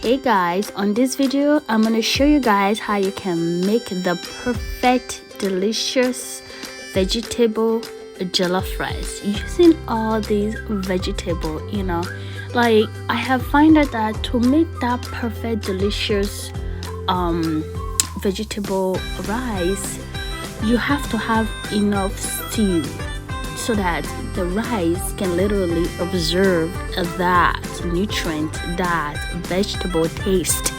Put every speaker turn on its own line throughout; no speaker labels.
Hey guys, on this video I'm gonna show you guys how you can make the perfect delicious vegetable jollof rice using all these vegetable. Like I have found out that to make that perfect delicious vegetable rice, you have to have enough stew so that the rice can literally absorb that nutrient, that vegetable taste,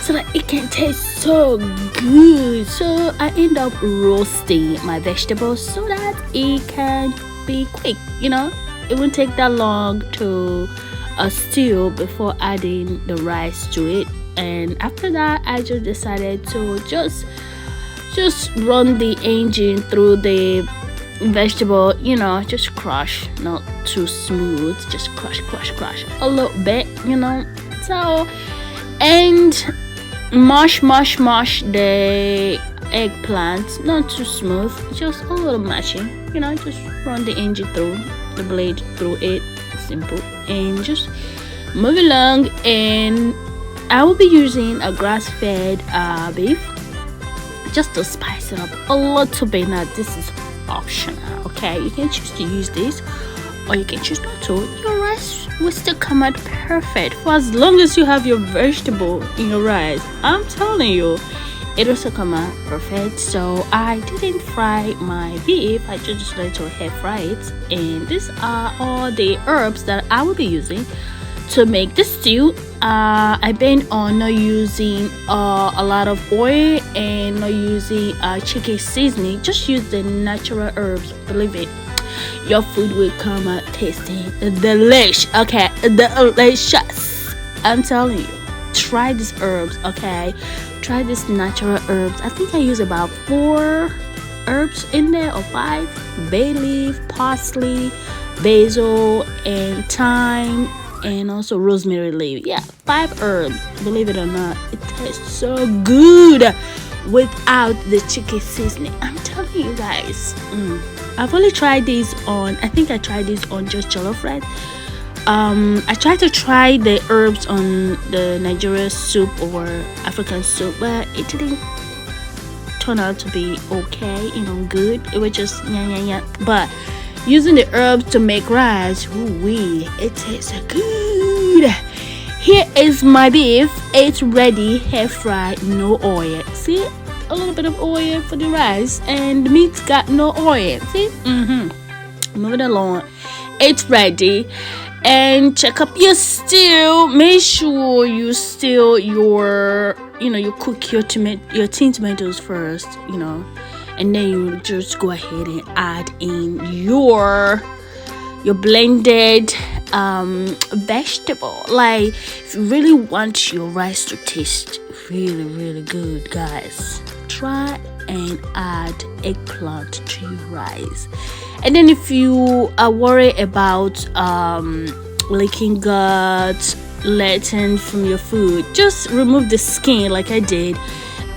so that it can taste so good. So I end up roasting my vegetables so that it can be quick. It won't take that long to stew before adding the rice to it. And after that, I just decided to just run the engine through the vegetable, just crush, not too smooth, just crush a little bit, so, and mash the eggplant, not too smooth, just a little mashing, just run the engine through the blade through it, simple, and just move along. And I will be using a grass-fed beef just to spice it up a little bit. Now this is optional, okay? You can choose to use this or you can choose not to. Your rice will still come out perfect for as long as you have your vegetable in your rice. I'm telling you, it will still come out perfect. So I didn't fry my beef, I just decided to air fry it. And these are all the herbs that I will be using to make the stew. I been on not using a lot of oil and not using chicken seasoning. Just use the natural herbs. Believe it, your food will come out tasting delish. Okay, delicious. I'm telling you, try these herbs. Okay, try these natural herbs. I think I use about 4 herbs in there or 5: bay leaf, parsley, basil, and thyme, and also rosemary leaf. Yeah, 5 herbs. Believe it or not, it tastes so good without the chicken seasoning. I'm telling you guys. I've only tried this on, I think I tried this on just jollof rice. I tried to try the herbs on the Nigerian soup or African soup, but it didn't turn out to be okay, good. It was just yeah. But using the herbs to make rice, ooh-wee, it tastes good. Here is my beef. It's ready, hair fried, no oil. See, a little bit of oil for the rice, and the meat's got no oil. See, moving along. It's ready. And check up your stew. Make sure you stew your, you cook your tin tomatoes first, and then you just go ahead and add in your blended vegetable. Like, if you really want your rice to taste really good, guys, try and add eggplant to your rice. And then if you are worried about leaking guts, letting from your food, just remove the skin like I did.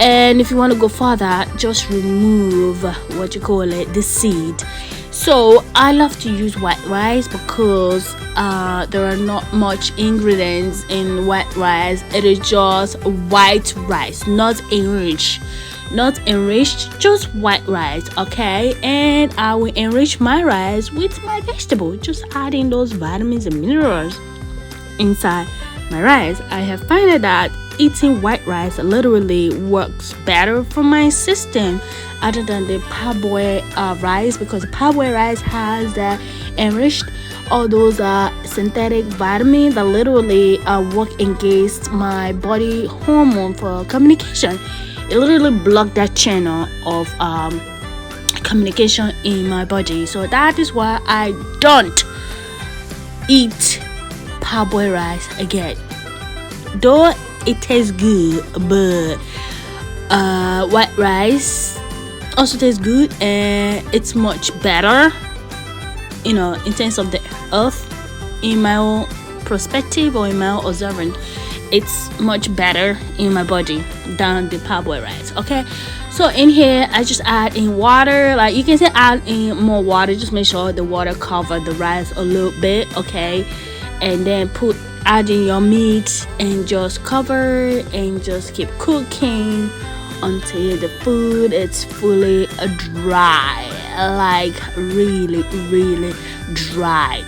And if you want to go further, just remove the seed. So I love to use white rice because there are not much ingredients in white rice. It is just white rice, not enriched, just white rice. Okay, and I will enrich my rice with my vegetable, just adding those vitamins and minerals inside my rice. I have found out that eating white rice literally works better for my system other than the parboiled rice, because the parboiled rice has enriched all those synthetic vitamins that literally work against my body hormone for communication. It literally blocked that channel of communication in my body. So that is why I don't eat parboiled rice again. Though it tastes good, but white rice also tastes good, and it's much better, in terms of the health. In my own perspective or in my own observance, it's much better in my body than the parboiled rice. Okay, so in here I just add in water. Like, you can say add in more water, just make sure the water cover the rice a little bit. Okay, and then add in your meat and just cover and just keep cooking until the food is fully dry, like really dry.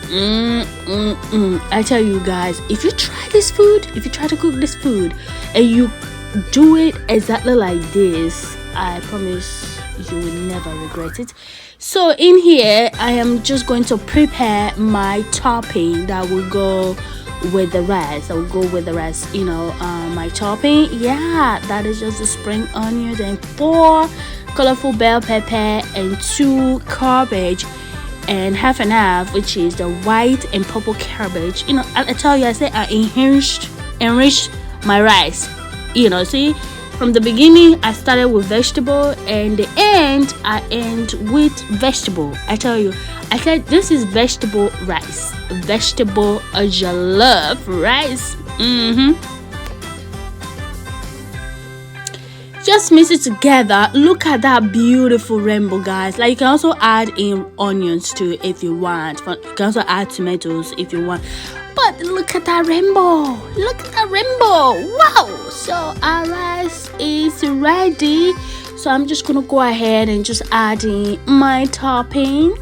I tell you guys, if you try to cook this food and you do it exactly like this, I promise you will never regret it. So in here I am just going to prepare my topping that will go with the rice. My topping, that is just the spring onions and 4 colorful bell pepper and 2 cabbage and half and half, which is the white and purple cabbage. I tell you, I say I enriched my rice. See, from the beginning I started with vegetable and the end I end with vegetable. I tell you, I said this is vegetable rice, vegetable jollof rice. Just mix it together. Look at that beautiful rainbow, guys. Like, you can also add in onions too if you want. You can also add tomatoes if you want. But look at that rainbow. Wow. So our rice is ready. So I'm just gonna go ahead and just add in my topping.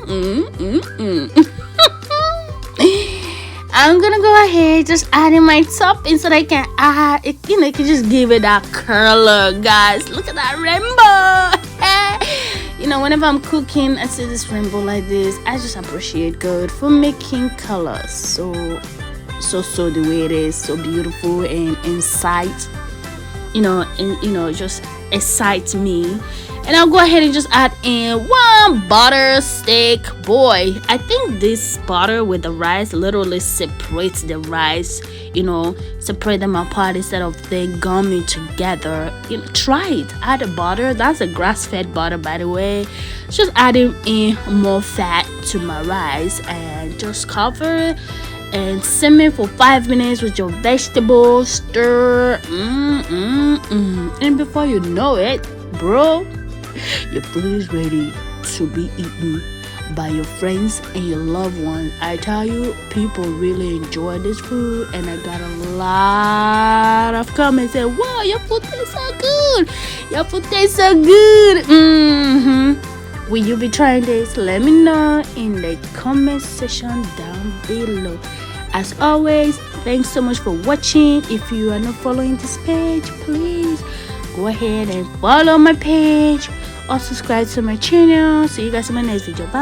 I'm gonna go ahead just add in my topping so that I can add it. You can just give it that color, guys. Look at that rainbow. Whenever I'm cooking, I see this rainbow like this. I just appreciate God for making colors so the way it is, so beautiful and insight. Just excites me. And I'll go ahead and just add in 1 butter stick. Boy, I think this butter with the rice literally separates the rice, separate them apart instead of they gumming together. Try it. Add a butter. That's a grass-fed butter, by the way. Just adding in more fat to my rice and just cover and simmer for 5 minutes with your vegetables. Stir. And before you know it, bro, your food is ready to be eaten by your friends and your loved ones. I tell you, people really enjoy this food, and I got a lot of comments saying, wow, your food tastes so good. Will you be trying this? Let me know in the comment section down below. As always, thanks so much for watching. If you are not following this page, please go ahead and follow my page or subscribe to my channel. See you guys in my next video. Bye.